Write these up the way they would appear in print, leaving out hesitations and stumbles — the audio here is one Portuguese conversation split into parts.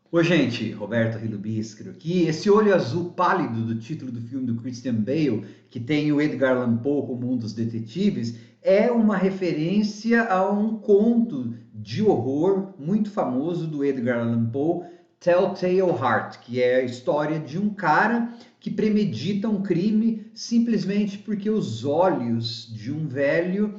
Oi, gente, Roberto Rilubiscro aqui. Esse olho azul pálido do título do filme do Christian Bale, que tem o Edgar Allan Poe como um dos detetives, é uma referência a um conto de horror muito famoso do Edgar Allan Poe, Telltale Heart, que é a história de um cara que premedita um crime simplesmente porque os olhos de um velho,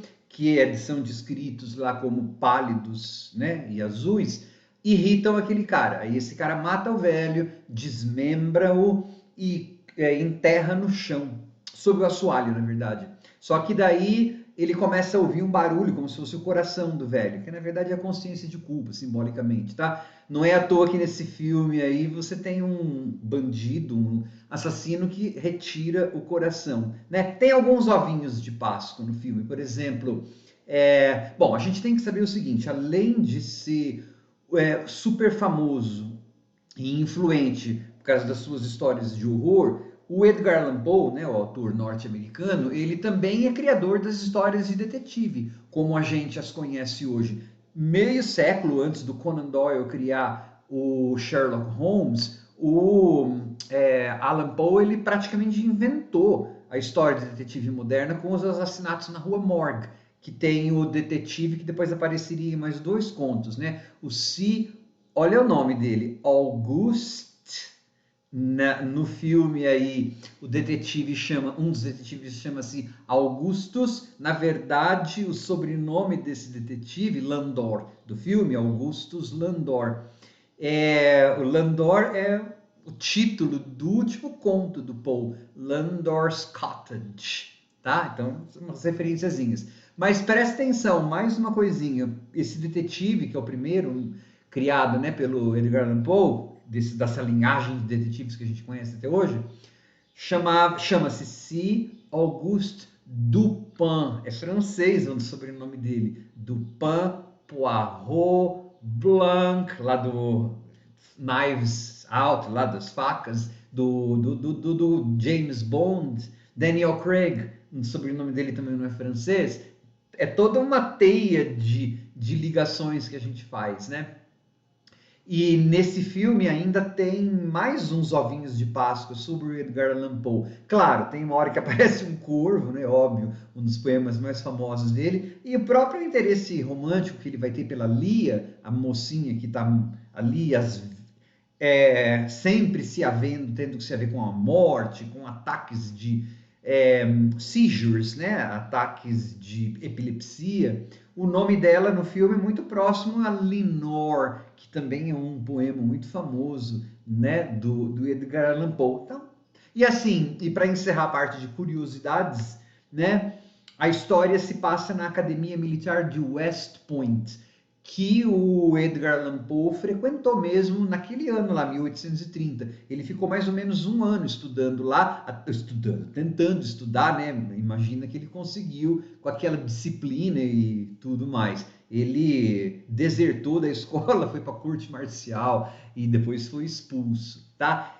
são descritos lá como pálidos, né, e azuis, irritam aquele cara. Aí esse cara mata o velho, desmembra-o e enterra no chão, sob o assoalho, na verdade. Só que daí ele começa a ouvir um barulho, como se fosse o coração do velho, que na verdade é a consciência de culpa, simbolicamente, tá? Não é à toa que nesse filme aí você tem um bandido, um assassino que retira o coração, né? Tem alguns ovinhos de Páscoa no filme, por exemplo. Bom, a gente tem que saber o seguinte: além de ser super famoso e influente por causa das suas histórias de horror, o Edgar Allan Poe, né, o autor norte-americano, ele também é criador das histórias de detetive, como a gente as conhece hoje. Meio século antes do Conan Doyle criar o Sherlock Holmes, o Allan Poe ele praticamente inventou a história de detetive moderna com os assassinatos na Rua Morgue, que tem o detetive que depois apareceria em mais dois contos, né? O C, olha o nome dele, Auguste. No filme aí, um dos detetives chama-se Augustus. Na verdade, o sobrenome desse detetive, Landor, do filme, Augustus Landor. O Landor é o título do último conto do Poe, Landor's Cottage, tá? Então, umas referenciazinhas. Mas presta atenção, mais uma coisinha. Esse detetive, que é o primeiro criado, né, pelo Edgar Allan Poe, dessa linhagem de detetives que a gente conhece até hoje, chama-se C. Auguste Dupin. É francês o sobrenome dele. Dupin, Poirot, Blanc, lá do Knives Out, lá das facas, do James Bond, Daniel Craig, o sobrenome dele também não é francês. É toda uma teia de ligações que a gente faz, né? E nesse filme ainda tem mais uns ovinhos de Páscoa sobre o Edgar Allan Poe. Claro, tem uma hora que aparece um corvo, né? Óbvio, um dos poemas mais famosos dele. E o próprio interesse romântico que ele vai ter pela Lia, a mocinha que está ali, sempre se havendo, tendo que se haver com a morte, com ataques de seizures, né? Ataques de epilepsia. O nome dela no filme é muito próximo a Lenore, que também é um poema muito famoso, né? Do Edgar Allan Poe. Então, e assim, e para encerrar a parte de curiosidades, né? A história se passa na Academia Militar de West Point, que o Edgar Allan Poe frequentou mesmo naquele ano lá, 1830. Ele ficou mais ou menos um ano estudando lá, tentando estudar, né? Imagina que ele conseguiu com aquela disciplina e tudo mais. Ele desertou da escola, foi para a corte marcial e depois foi expulso, tá?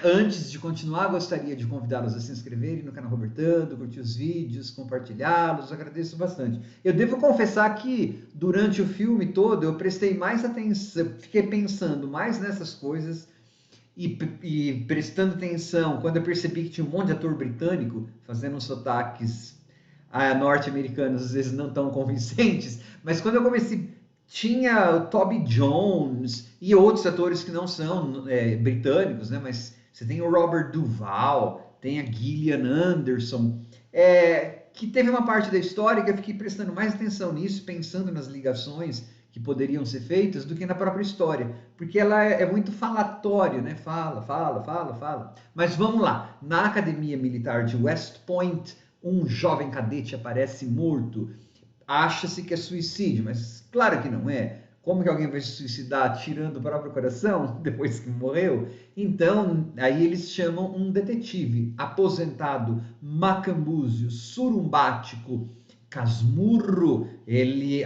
Antes de continuar, gostaria de convidá-los a se inscreverem no canal Robertando, curtir os vídeos, compartilhá-los, agradeço bastante. Eu devo confessar que durante o filme todo eu prestei mais atenção, fiquei pensando mais nessas coisas e prestando atenção quando eu percebi que tinha um monte de ator britânico fazendo sotaques norte-americanos, às vezes não tão convincentes, mas quando eu comecei, tinha o Toby Jones e outros atores que não são britânicos, né? Mas você tem o Robert Duvall, tem a Gillian Anderson, que teve uma parte da história que eu fiquei prestando mais atenção nisso, pensando nas ligações que poderiam ser feitas do que na própria história, porque ela é muito falatório, né? Fala, fala, fala, fala. Mas vamos lá, na Academia Militar de West Point, um jovem cadete aparece morto. Acha-se que é suicídio, mas claro que não é. Como que alguém vai se suicidar tirando o próprio coração depois que morreu? Então, aí eles chamam um detetive aposentado, macambúzio, surumbático, casmurro, ele,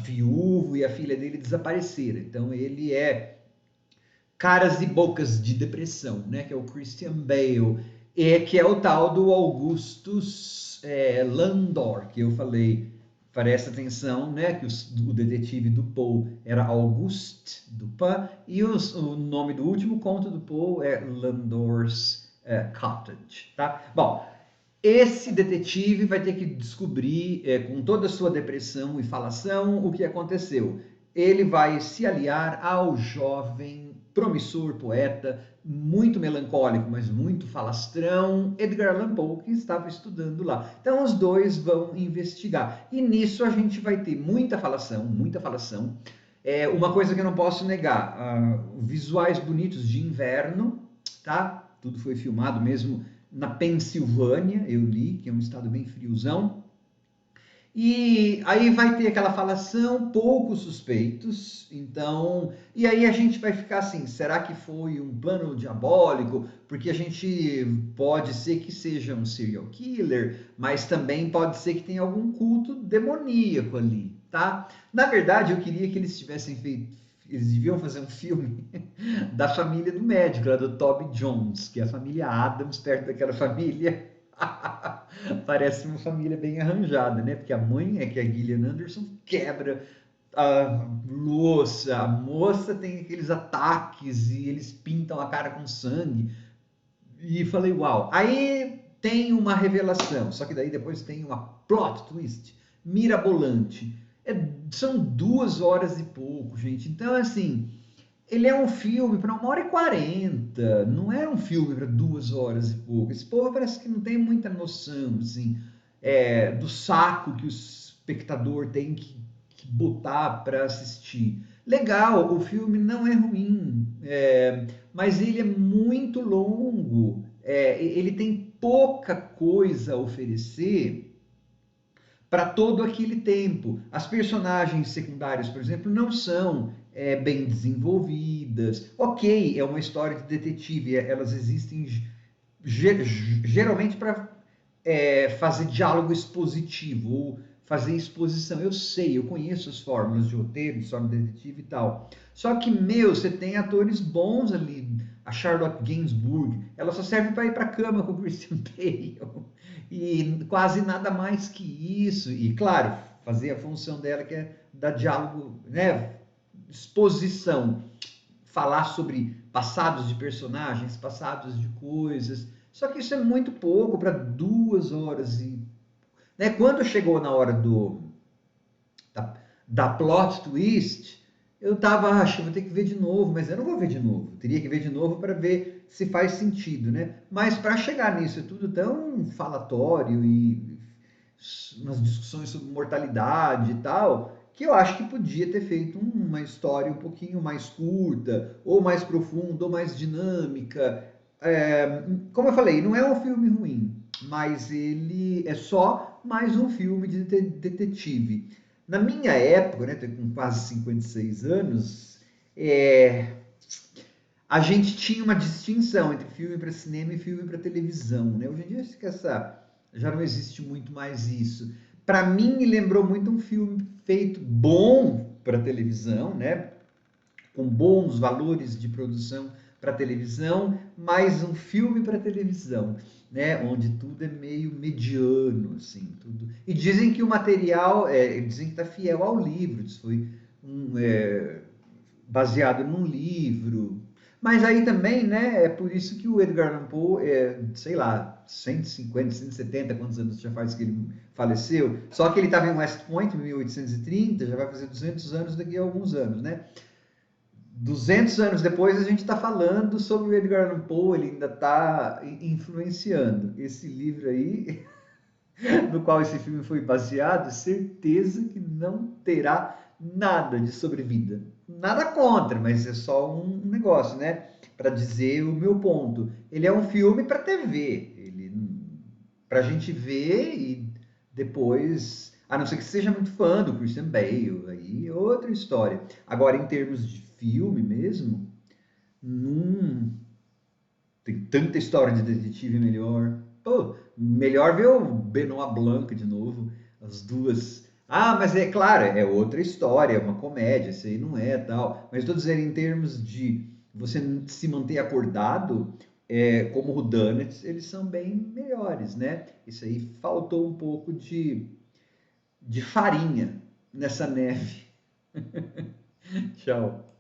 viúvo e a filha dele desapareceram. Então, ele é caras e bocas de depressão, né? Que é o Christian Bale, que é o tal do Augustus Landor, que eu falei Presta atenção, né, que o detetive do Poe era Auguste Dupin e o nome do último conto do Poe é Landor's Cottage, tá? Bom, esse detetive vai ter que descobrir, com toda a sua depressão e falação, o que aconteceu. Ele vai se aliar ao jovem, promissor poeta, muito melancólico, mas muito falastrão, Edgar Allan Poe, que estava estudando lá. Então os dois vão investigar. E nisso a gente vai ter muita falação, muita falação. Uma coisa que eu não posso negar, visuais bonitos de inverno, tá? Tudo foi filmado mesmo na Pensilvânia, eu li, que é um estado bem friozão. E aí vai ter aquela falação, poucos suspeitos, então. E aí a gente vai ficar assim: será que foi um plano diabólico? Porque a gente pode ser que seja um serial killer, mas também pode ser que tenha algum culto demoníaco ali, tá? Na verdade, eu queria que eles tivessem feito. Eles deviam fazer um filme da família do médico, lá do Toby Jones, que é a família Adams, perto daquela família. Parece uma família bem arranjada, né? Porque a mãe é que a Gillian Anderson quebra a louça, a moça tem aqueles ataques e eles pintam a cara com sangue. E falei, uau. Aí tem uma revelação, só que daí depois tem uma plot twist mirabolante. São 2 horas e pouco, gente. Então, assim, ele é um filme para 1h40, não é um filme para 2 horas e pouco. Esse povo parece que não tem muita noção, assim, do saco que o espectador tem que botar para assistir. Legal, o filme não é ruim, mas ele é muito longo, ele tem pouca coisa a oferecer para todo aquele tempo. As personagens secundárias, por exemplo, não são bem desenvolvidas. Ok, é uma história de detetive, elas existem geralmente para fazer diálogo expositivo ou fazer exposição. Eu sei, eu conheço as fórmulas de roteiro, de história de detetive e tal. Só que, meu, você tem atores bons ali. A Charlotte Gainsbourg, ela só serve para ir para a cama com o Christian Bale. E quase nada mais que isso. E, claro, fazer a função dela, que é dar diálogo, né? Exposição. Falar sobre passados de personagens, passados de coisas. Só que isso é muito pouco para 2 horas. Né? Quando chegou na hora da plot twist, eu tava, acho que vou ter que ver de novo, mas eu não vou ver de novo. Teria que ver de novo para ver se faz sentido, né? Mas para chegar nisso é tudo tão falatório e umas discussões sobre mortalidade e tal, que eu acho que podia ter feito uma história um pouquinho mais curta, ou mais profunda, ou mais dinâmica. Como eu falei, não é um filme ruim, mas ele é só mais um filme de detetive. Na minha época, né, com quase 56 anos, a gente tinha uma distinção entre filme para cinema e filme para televisão, né? Hoje em dia acho que já não existe muito mais isso. Para mim, me lembrou muito um filme feito bom para televisão, né? Com bons valores de produção para televisão, mas um filme para televisão, né? Onde tudo é meio mediano, assim, tudo. E dizem que o material, dizem que está fiel ao livro, isso foi baseado num livro. Mas aí também, né, é por isso que o Edgar Allan Poe, sei lá, 150, 170, quantos anos já faz que ele faleceu? Só que ele estava em West Point em 1830, já vai fazer 200 anos daqui a alguns anos, né? 200 anos depois a gente está falando sobre o Edgar Allan Poe, ele ainda está influenciando. Esse livro aí, no qual esse filme foi baseado, certeza que não terá nada de sobrevida. Nada contra, mas é só um negócio, né? Para dizer o meu ponto. Ele é um filme para TV, ele para a gente ver e depois, a não ser que seja muito fã do Christian Bale, aí é outra história. Agora, em termos de filme mesmo, não tem tanta história de detetive melhor. Pô, melhor ver o Benoit Blanc de novo, as duas. Ah, mas é claro, é outra história, é uma comédia, isso aí não é tal. Mas estou dizendo, em termos de você se manter acordado, como o Whodunits, eles são bem melhores, né? Isso aí faltou um pouco de de farinha nessa neve. Tchau.